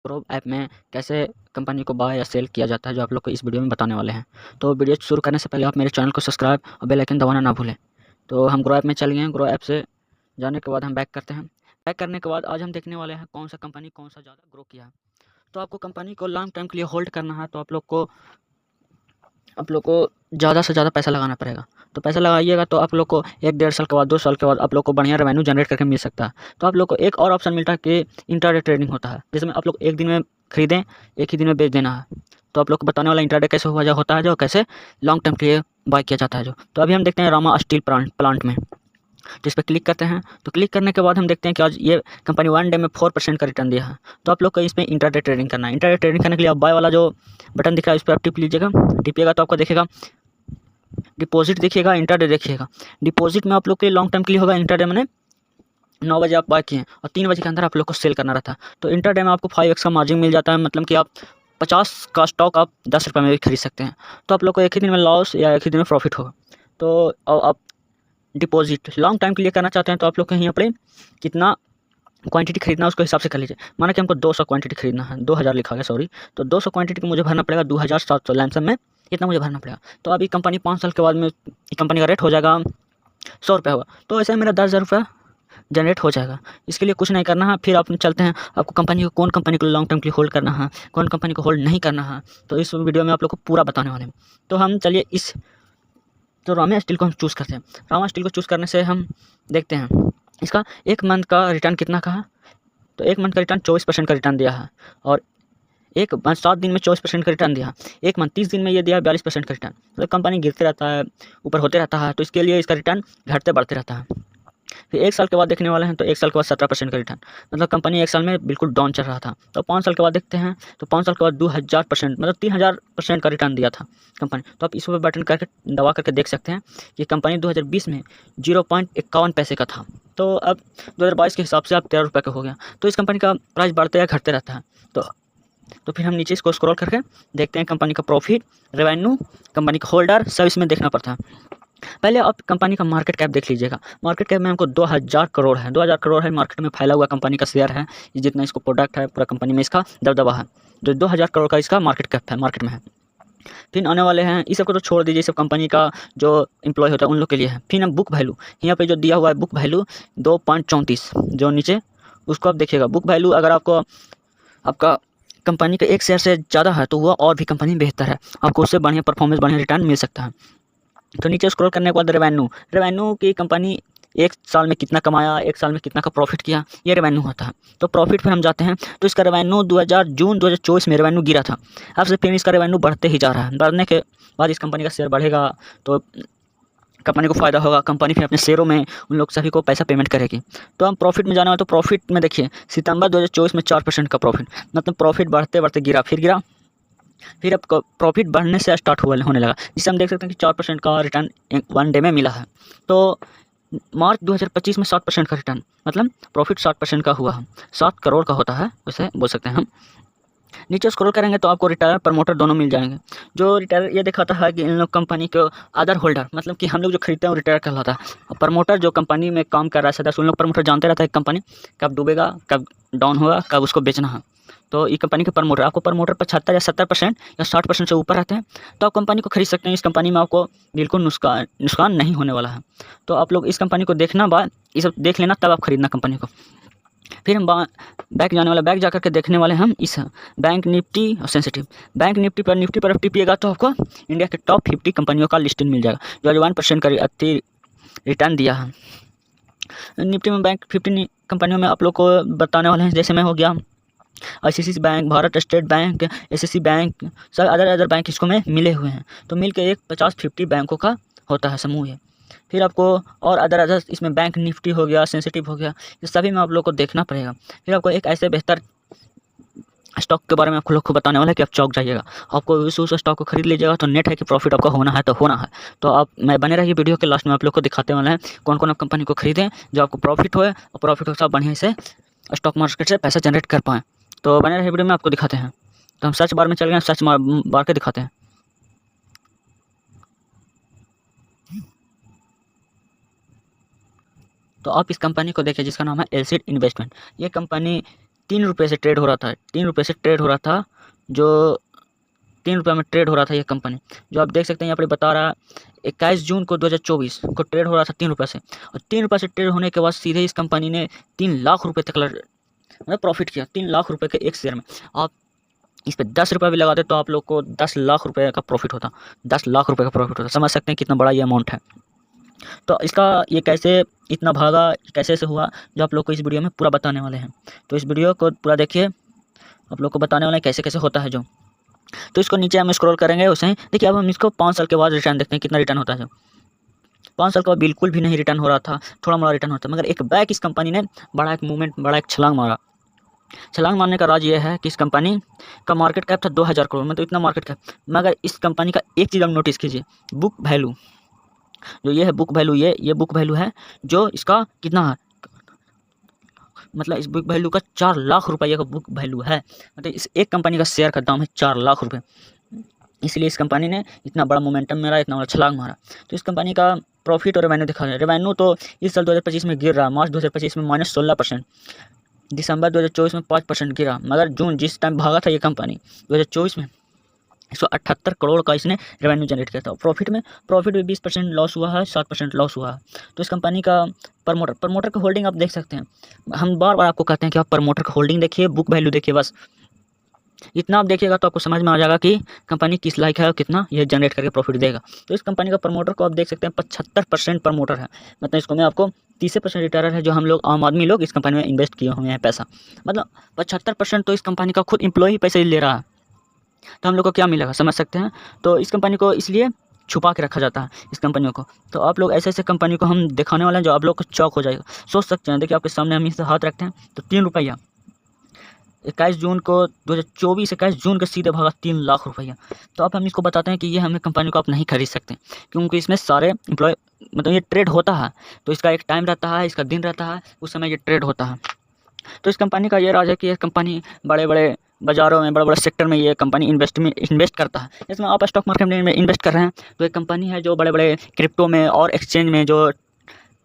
Grow app में कैसे company को बाय या सेल किया जाता है, जो आप लोग को इस वीडियो में बताने वाले हैं। तो वीडियो शुरू करने से पहले आप मेरे चैनल को सब्सक्राइब और बेल आइकन दबाना ना भूलें। तो हम ग्रो ऐप में चल गए हैं। ग्रो ऐप से जाने के बाद हम बैक करते हैं। बैक करने के बाद आज हम देखने वाले हैं कौन सा कंपनी कौन सा ज़्यादा ग्रो किया है। तो आपको कंपनी को लॉन्ग टाइम के लिए होल्ड करना है, तो आप लोग को ज़्यादा से ज़्यादा पैसा लगाना पड़ेगा। तो पैसा लगाइएगा तो आप लोग को 1-1.5 साल के बाद 2 साल के बाद आप लोग को बढ़िया रेवेन्यू जनरेट करके मिल सकता है। तो आप लोग को एक और ऑप्शन मिलता है कि इंट्राडे ट्रेडिंग होता है, जिसमें आप लोग एक दिन में खरीदें, एक ही दिन में बेच देना है। तो आप लोग को बताने वाला इंट्राडे कैसे होता है, जो कैसे लॉन्ग टर्म के लिए बाय किया जाता है जो। तो अभी हम देखते हैं रामा स्टील प्लांट में, जिस पर क्लिक करते हैं। तो क्लिक करने के बाद हम देखते हैं कि आज ये कंपनी 1 डे में 4% का रिटर्न दिया है। तो आप लोग को इसमें इंट्राडे ट्रेडिंग करना है। इंट्राडे ट्रेडिंग करने के लिए आप बाय वाला जो बटन दिख रहा है इस पर आप टिप लीजिएगा। टिपिएगा तो आपको देखेगा डिपॉजिट देखिएगा, इंट्राडे देखिएगा। डिपॉजिट में आप लोग के लॉन्ग टर्म के लिए होगा। इंट्राडे में 9 बजे आप बाय किए और 3 बजे के अंदर आप लोग को सेल करना रहता है। तो इंट्राडे में आपको 5x का मार्जिन मिल जाता है, मतलब कि आप 50 का स्टॉक आप 10 रुपये में भी खरीद सकते हैं। तो आप लोग को एक ही दिन में लॉस या एक ही दिन में प्रॉफिट होगा। तो आप डिपॉजिट लॉन्ग टाइम के लिए करना चाहते हैं तो आप लोग को यहाँ पर कितना क्वांटिटी खरीदना है उसके हिसाब से कर लीजिए। माना कि हमको 200 क्वांटिटी खरीदना है, 2000 लिखा गया सॉरी। तो 200 क्वांटिटी को मुझे भरना पड़ेगा 2700 लैमसम में, इतना मुझे भरना पड़ेगा। तो अभी कंपनी 5 साल के बाद में कंपनी का रेट हो जाएगा 100 रुपये होगा। तो ऐसे मेरा 10,000 रुपये जनरेट हो जाएगा। इसके लिए कुछ नहीं करना है। फिर आप चलते हैं, आपको कंपनी को कौन कंपनी को लॉन्ग टर्म के लिए होल्ड करना है, कौन कंपनी को होल्ड नहीं करना है, तो इस वीडियो में आप लोग को पूरा बताने वाले हैं। तो हम चलिए इस तो रामा स्टील को हम चूज़ करते हैं। रामा स्टील को चूज़ करने से हम देखते हैं इसका 1 मंथ का रिटर्न कितना का है। तो 1 मंथ का रिटर्न 24% का रिटर्न दिया है, और 1 मंथ 7 दिन में 24% का रिटर्न दिया। 1 मंथ 30 दिन में ये दिया 42% का रिटर्न। मतलब कंपनी गिरते रहता है, ऊपर होते रहता है, तो इसके लिए इसका रिटर्न घटते बढ़ते रहता है। फिर 1 साल के बाद देखने वाले हैं, तो 1 साल के बाद 17% का रिटर्न, मतलब कंपनी 1 साल में बिल्कुल डाउन चल रहा था। तो 5 साल के बाद देखते हैं, तो 5 साल के बाद 2000%, मतलब 3000% का रिटर्न दिया था कंपनी। तो आप इस पर बटन करके दबा करके देख सकते हैं कि कंपनी 2020 में 0.51 पैसे का था। तो अब 2022 के हिसाब से अब 13 रुपये का हो गया। तो इस कंपनी का प्राइस बढ़ते या घटते रहता है। तो फिर हम नीचे इसको स्क्रॉल करके देखते हैं कंपनी का प्रॉफिट, रेवेन्यू, कंपनी का होल्डर, सब इसमें देखना पड़ता है। पहले आप कंपनी का मार्केट कैप देख लीजिएगा। मार्केट कैप में हमको 2000 करोड़ है, 2000 करोड़ है मार्केट में फैला हुआ कंपनी का शेयर है। जितना इसको प्रोडक्ट है पूरा कंपनी में इसका दबदबा है, जो 2000 करोड़ का इसका मार्केट कैप है, मार्केट में है। फिर आने वाले हैं, इस सब को तो छोड़ दीजिए, सब कंपनी का जो एम्प्लॉय होता है उन लोग के लिए है। फिर हम बुक वैल्यू, यहाँ पे जो दिया हुआ है बुक वैल्यू 2.34, जो नीचे उसको आप देखिएगा। बुक वैल्यू अगर आपका कंपनी का 1 शेयर से ज़्यादा है तो वह और भी कंपनी बेहतर है, आपको उससे बढ़िया परफॉर्मेंस, बढ़िया रिटर्न मिल सकता है। तो नीचे स्क्रॉल करने के बाद रेवेन्यू की कंपनी 1 साल में कितना कमाया, 1 साल में कितना का प्रॉफिट किया, ये रेवेन्यू होता है। तो प्रॉफिट पर हम जाते हैं, तो इसका रेवेन्यू जून 2024 में रेवेन्यू गिरा था। अब से फिर इसका रेवेन्यू बढ़ते ही जा रहा है। बढ़ने के बाद इस कंपनी का शेयर बढ़ेगा तो कंपनी को फ़ायदा होगा। कंपनी फिर अपने शेयरों में उन लोग सभी को पैसा पेमेंट करेगी। तो हम प्रॉफिट में जाना है, तो प्रॉफिट में देखिए सितंबर 2024 में 4% का प्रॉफिट, मतलब प्रॉफिट बढ़ते बढ़ते गिरा, फिर अब प्रॉफिट बढ़ने से स्टार्ट होने लगा, जिससे हम देख सकते हैं कि 4% का रिटर्न 1 डे में मिला है। तो मार्च 2025 में 7% का रिटर्न, मतलब प्रॉफिट 7% का हुआ है, 7 करोड़ का होता है उसे बोल सकते हैं हम। नीचे स्क्रॉल करेंगे तो आपको रिटायर प्रमोटर दोनों मिल जाएंगे। जो रिटायर ये दिखाता है कि इन लोग कंपनी को अदर होल्डर, मतलब कि हम लोग जो खरीदते हैं वो रिटायर कहलाता है। और प्रमोटर जो कंपनी में काम कर रहा है सदस्य, उन लोग प्रमोटर जानते रहता है कंपनी कब डूबेगा, कब डाउन होगा, कब उसको बेचना है। तो ये कंपनी के प्रमोटर, आपको प्रमोटर 75 या 70% या 60% से ऊपर रहते हैं तो आप कंपनी को खरीद सकते हैं। इस कंपनी में आपको बिल्कुल नुकसान नहीं होने वाला है। तो आप लोग इस कंपनी को देखना, बाद ये सब देख लेना, तब आप खरीदना कंपनी को। फिर हम बैक जाने वाला, बैक जाकर के देखने वाले हम इस बैंक निफ्टी और सेंसिटिव। बैंक निफ्टी पर टिपिएगा तो आपको इंडिया के टॉप 50 कंपनियों का लिस्टिंग मिल जाएगा, जो आज 1% का रिटर्न दिया है। निफ्टी में बैंक 50 कंपनियों में आप लोग को बताने वाले हैं, जैसे में हो गया ICICI bank, Bharat state bank, SSC bank, सब अदर बैंक इसको में मिले हुए हैं। तो मिल के एक 50-50 बैंकों का होता है समूह है। फिर आपको और अदर इसमें बैंक निफ्टी हो गया, सेंसिटिव हो गया, ये सभी में आप लोग को देखना पड़ेगा। फिर आपको एक ऐसे बेहतर स्टॉक के बारे में आपको लोग को बताने वाला है कि आप चौंक जाइएगा। आपको उस स्टॉक को खरीद लीजिएगा तो नेट है कि प्रॉफिट आपका होना है तो होना है। तो आप मैं बने रहिए, वीडियो के लास्ट में आप लोग को दिखाते वाले हैं कौन कौन आप कंपनी को खरीदें जो आपको प्रॉफिट होए, और प्रॉफिट हो सब बढ़िया से स्टॉक मार्केट से पैसा जनरेट कर पाएँ। तो बने रहिए, वीडियो में आपको दिखाते हैं। तो हम सर्च बार में चल गए, सर्च बार के दिखाते हैं। तो आप इस कंपनी को देखिए जिसका नाम है एलसीड इन्वेस्टमेंट। ये कंपनी ₹3 से ट्रेड हो रहा था, ₹3 से ट्रेड हो रहा था, जो ₹3 में ट्रेड हो रहा था ये कंपनी, जो आप देख सकते हैं यहाँ पर बता रहा है 21 जून को 2024 को ट्रेड हो रहा था ₹3 से। और ₹3 से ट्रेड होने के बाद सीधे इस कंपनी ने 3 लाख रुपये तक मतलब प्रॉफिट किया, 3 लाख रुपये के एक शेयर में। आप इस पे 10 रुपये भी लगाते तो आप लोग को 10 लाख रुपये का प्रॉफिट होता, 10 लाख रुपये का प्रॉफिट होता। समझ सकते हैं कितना बड़ा ये अमाउंट है। तो इसका ये कैसे इतना भागा, कैसे से हुआ, जो आप लोग को इस वीडियो में पूरा बताने वाले हैं। तो इस वीडियो को पूरा देखिए, आप लोग को बताने वाले हैं कैसे कैसे होता है जो। तो इसको नीचे हम स्क्रॉल करेंगे उसे, देखिए अब हम इसको 5 साल के बाद रिटर्न देखते हैं कितना रिटर्न होता है। जो 5 साल के बाद बिल्कुल भी नहीं रिटर्न हो रहा था, थोड़ा मोड़ा रिटर्न होता, मगर एक बैक इस कंपनी ने बड़ा एक मूवमेंट, बड़ा एक छलांग मारा। छलांग मारने का राज ये है कि इस कंपनी का मार्केट कैप था 2000 करोड़ में, तो इतना मार्केट कैप। मगर इस कंपनी का एक चीज़ आप नोटिस कीजिए, बुक वैल्यू, जो ये है बुक वैल्यू, ये बुक वैल्यू है, जो इसका कितना है, मतलब इस बुक वैल्यू का 4 लाख रुपये का बुक वैल्यू है। मतलब इस एक कंपनी का शेयर का दाम है 4 लाख रुपये। इसलिए इस कंपनी ने इतना बड़ा मोमेंटम मारा, इतना बड़ा छलांग मारा। तो इस कंपनी का प्रॉफिट और रेवेन्यू दिखा रहे हैं। रेवेन्यू तो इस साल 2025 में गिर रहा, मार्च 2025 में -16%, दिसंबर 2024 में 5% गिरा। मगर जून जिस टाइम भागा था ये कंपनी 2024 में 178 करोड़ का इसने रेवेन्यू जनरेट किया था। प्रॉफिट में 20% लॉस हुआ है, 7% लॉस हुआ है। तो इस कंपनी का प्रमोटर का होल्डिंग आप देख सकते हैं। हम बार बार आपको कहते हैं कि आप प्रमोटर का होल्डिंग देखिए, बुक वैल्यू देखिए, बस इतना आप देखिएगा तो आपको समझ में आ जाएगा कि कंपनी किस लायक है और कितना यह जनरेट करके प्रॉफिट देगा। तो इस कंपनी का प्रमोटर को आप देख सकते हैं 75% प्रमोटर है, मतलब इसको मैं आपको 30% रिटर्नर है, जो हम लोग आम आदमी लोग इस कंपनी में इन्वेस्ट किए हुए हैं पैसा। मतलब 75% तो इस कंपनी का खुद एम्प्लॉय पैसे ले रहा है। तो हम लोग को क्या मिलेगा समझ सकते हैं। तो इस कंपनी को इसलिए छुपा के रखा जाता है इस कंपनियों को। तो आप लोग ऐसे ऐसे कंपनी को हम दिखाने वाले हैं जो आप लोग को चौक हो जाएगा, सोच सकते हैं। देखिए आपके सामने हम इसे हाथ रखते हैं तो ₹3, 21 जून को 2024, 21 जून के सीधे भागा 3 लाख रुपया। तो अब हम इसको बताते हैं कि ये हमें कंपनी को आप नहीं खरीद सकते, क्योंकि इसमें सारे एम्प्लॉय, मतलब ये ट्रेड होता है तो इसका एक टाइम रहता है, इसका दिन रहता है, उस समय ये ट्रेड होता है। तो इस कंपनी का ये राज है कि ये कंपनी बड़े बड़े बाज़ारों में, बड़े बड़े सेक्टर में ये कंपनी इन्वेस्ट करता है। इसमें आप स्टॉक मार्केट में इन्वेस्ट कर रहे हैं तो एक कंपनी है जो बड़े बड़े क्रिप्टो में और एक्सचेंज में जो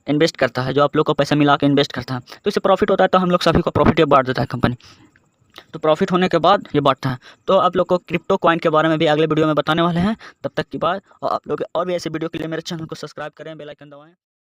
इन्वेस्ट करता है, जो आप लोग को पैसा मिला के इन्वेस्ट करता है। तो इससे प्रॉफिट होता है, तो हम लोग सभी को प्रॉफिट ये बांट देता है कंपनी। तो प्रॉफिट होने के बाद ये बांटता है। तो आप लोग को क्रिप्टो कॉइन के बारे में भी अगले वीडियो में बताने वाले हैं। तब तक की बात, और आप लोग और भी ऐसे वीडियो के लिए मेरे चैनल को सब्सक्राइब करें, बेल आइकन दबाएं।